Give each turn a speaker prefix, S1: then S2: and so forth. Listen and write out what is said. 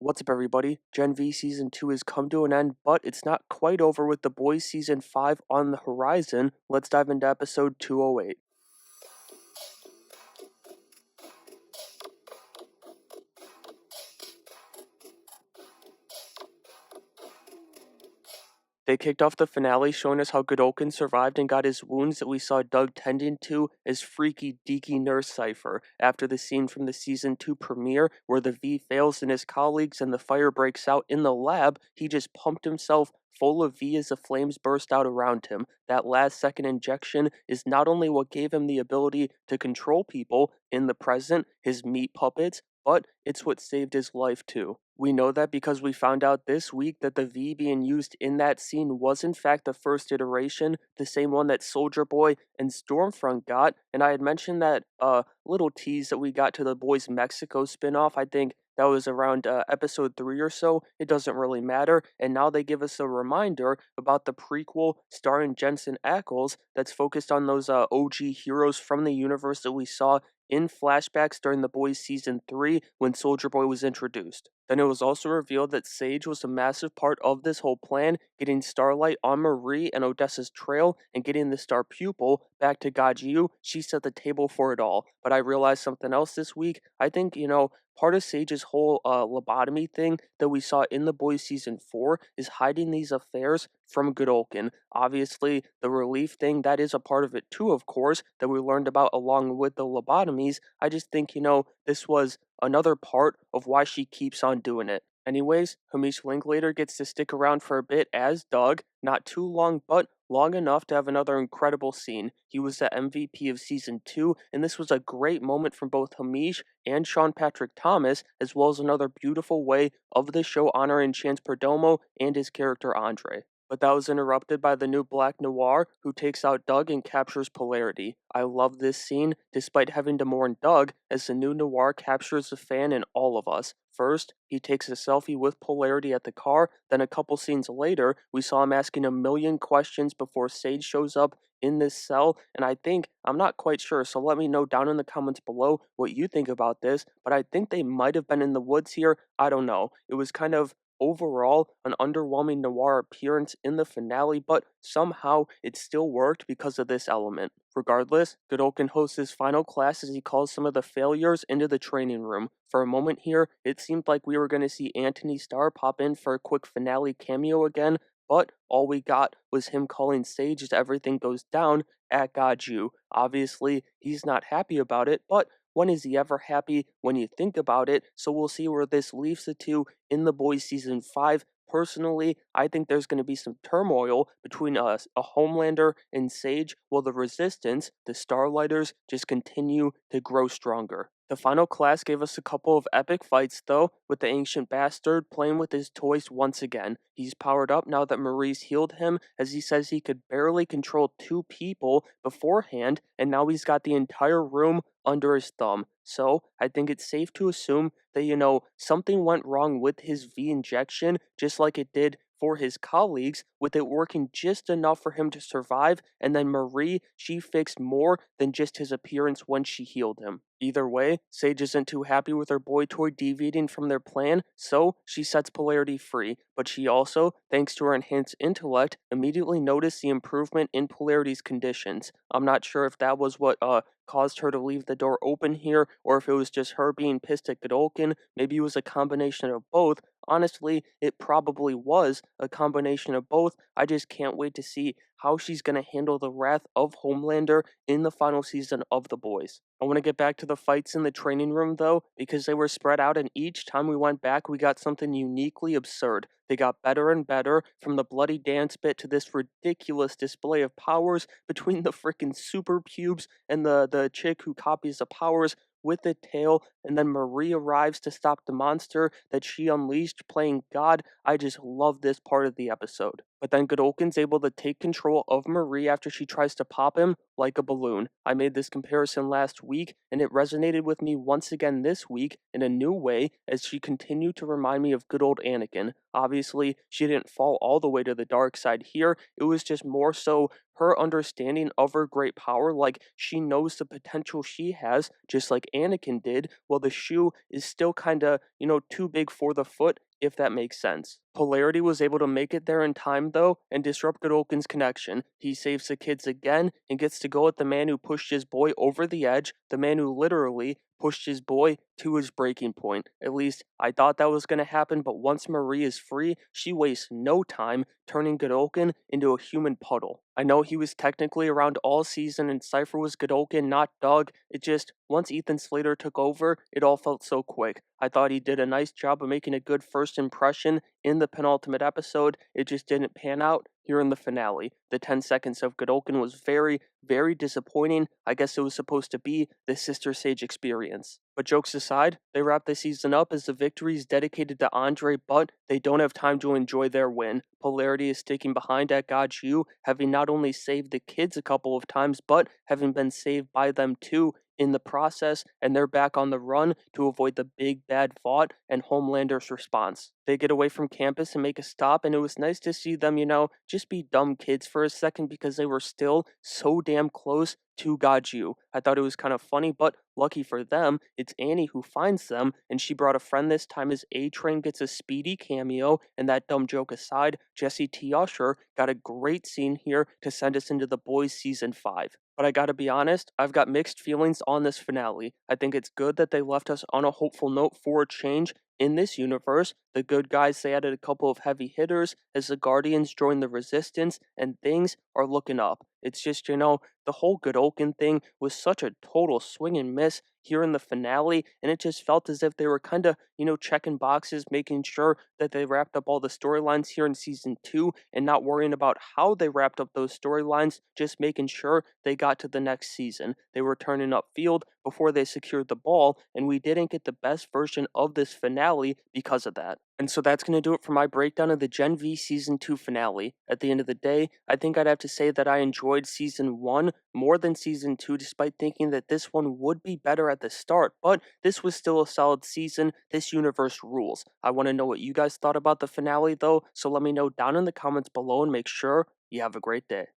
S1: What's up, everybody? Gen V Season 2 has come to an end, but it's not quite over with The Boys Season 5 on the horizon. Let's dive into episode 208. They kicked off the finale showing us how Godolkin survived and got his wounds that we saw Doug tending to as freaky deaky nurse Cypher after the scene from the season 2 premiere where the V fails and his colleagues and the fire breaks out in the lab. He just pumped himself full of V as the flames burst out around him. That last second injection is not only what gave him the ability to control people in the present, his meat puppets, but it's what saved his life too. We know that because we found out this week that the V being used in that scene was in fact the first iteration, the same one that Soldier Boy and Stormfront got, and I had mentioned that little tease that we got to the Boys Mexico spinoff. I think that was around episode 3 or so. It doesn't really matter, and now they give us a reminder about the prequel starring Jensen Ackles that's focused on those OG heroes from the universe that we saw in flashbacks during The Boys Season 3 when Soldier Boy was introduced. Then it was also revealed that Sage was a massive part of this whole plan, getting Starlight on Marie and Odessa's trail and getting the Star Pupil back to Gajiu. She set the table for it all. But I realized something else this week. I think, part of Sage's whole lobotomy thing that we saw in The Boys Season 4 is hiding these affairs from Godolkin. Obviously, the relief thing, that is a part of it too, of course, that we learned about along with the lobotomies. I just think, this was another part of why she keeps on doing it. Anyways, Hamish Linklater gets to stick around for a bit as Doug, not too long, but long enough to have another incredible scene. He was the MVP of Season 2, and this was a great moment from both Hamish and Sean Patrick Thomas, as well as another beautiful way of the show honoring Chance Perdomo and his character Andre. But that was interrupted by the new Black Noir, who takes out Doug and captures Polarity. I love this scene, despite having to mourn Doug, as the new Noir captures the fan in all of us. First, he takes a selfie with Polarity at the car, then a couple scenes later, we saw him asking a million questions before Sage shows up in this cell, and I'm not quite sure, so let me know down in the comments below what you think about this, but I think they might have been in the woods here. I don't know. It was kind of overall an underwhelming noir appearance in the finale, but somehow it still worked because of this element. Regardless, Godolkin hosts his final class as he calls some of the failures into the training room. For a moment here, it seemed like we were going to see Anthony Starr pop in for a quick finale cameo again, but all we got was him calling Sage as everything goes down at Gaju. Obviously, he's not happy about it, but when is he ever happy when you think about it? So we'll see where this leaves the two in The Boys Season 5. Personally, I think there's going to be some turmoil between a Homelander and Sage, while the Resistance, the Starlighters, just continue to grow stronger. The final class gave us a couple of epic fights, though, with the Ancient Bastard playing with his toys once again. He's powered up now that Marie's healed him, as he says he could barely control two people beforehand, and now he's got the entire room under his thumb. So, I think it's safe to assume that, something went wrong with his V injection, just like it did for his colleagues, with it working just enough for him to survive, and then Marie, she fixed more than just his appearance when she healed him. Either way, Sage isn't too happy with her boy toy deviating from their plan, so she sets Polarity free, but she also, thanks to her enhanced intellect, immediately noticed the improvement in Polarity's conditions. I'm not sure if that was what caused her to leave the door open here, or if it was just her being pissed at Godolkin. Maybe it was a combination of both. Honestly, it probably was a combination of both. I just can't wait to see how she's going to handle the wrath of Homelander in the final season of The Boys. I want to get back to the fights in the training room, though, because they were spread out, and each time we went back, we got something uniquely absurd. They got better and better, from the bloody dance bit to this ridiculous display of powers between the frickin' super pubes and the chick who copies the powers with the tail, and then Marie arrives to stop the monster that she unleashed playing God. I just love this part of the episode. But then Godolkin's able to take control of Marie after she tries to pop him like a balloon. I made this comparison last week, and it resonated with me once again this week in a new way as she continued to remind me of good old Anakin. Obviously, she didn't fall all the way to the dark side here, it was just more so her understanding of her great power, like she knows the potential she has, just like Anakin did, while the shoe is still kinda, too big for the foot, if that makes sense. Polarity was able to make it there in time though, and disrupt Godolkin's connection. He saves the kids again, and gets to go at the man who pushed his boy over the edge, the man who literally pushed his boy to his breaking point. At least I thought that was going to happen, but once Marie is free, she wastes no time turning Godolkin into a human puddle. I know he was technically around all season and Cypher was Godolkin, not Doug. It just, once Ethan Slater took over, it all felt so quick. I thought he did a nice job of making a good first impression in the penultimate episode. It just didn't pan out here in the finale. The 10 seconds of Godolkin was very, very disappointing. I guess it was supposed to be the Sister Sage experience. But jokes aside, they wrap the season up as the victory is dedicated to Andre, but they don't have time to enjoy their win. Polarity is sticking behind at Got You, having not only saved the kids a couple of times, but having been saved by them too in the process, and they're back on the run to avoid the big bad Vought and Homelander's response. They get away from campus and make a stop, and it was nice to see them, just be dumb kids for a second because they were still so damn close to Gaju. I thought it was kind of funny, but lucky for them, it's Annie who finds them, and she brought a friend this time as A-Train gets a speedy cameo, and that dumb joke aside, Jesse T. Usher got a great scene here to send us into The Boys Season 5. But I gotta be honest, I've got mixed feelings on this finale. I think it's good that they left us on a hopeful note for a change in this universe. The good guys, they added a couple of heavy hitters as the Guardians joined the Resistance, and things are looking up. It's just, the whole Godolkin thing was such a total swing and miss here in the finale, and it just felt as if they were kind of, checking boxes, making sure that they wrapped up all the storylines here in season 2, and not worrying about how they wrapped up those storylines, just making sure they got to the next season. They were turning up field before they secured the ball, and we didn't get the best version of this finale because of that. And so that's going to do it for my breakdown of the Gen V Season 2 finale. At the end of the day, I think I'd have to say that I enjoyed Season 1 more than Season 2, despite thinking that this one would be better at the start, but this was still a solid season. This universe rules. I want to know what you guys thought about the finale, though, so let me know down in the comments below and make sure you have a great day.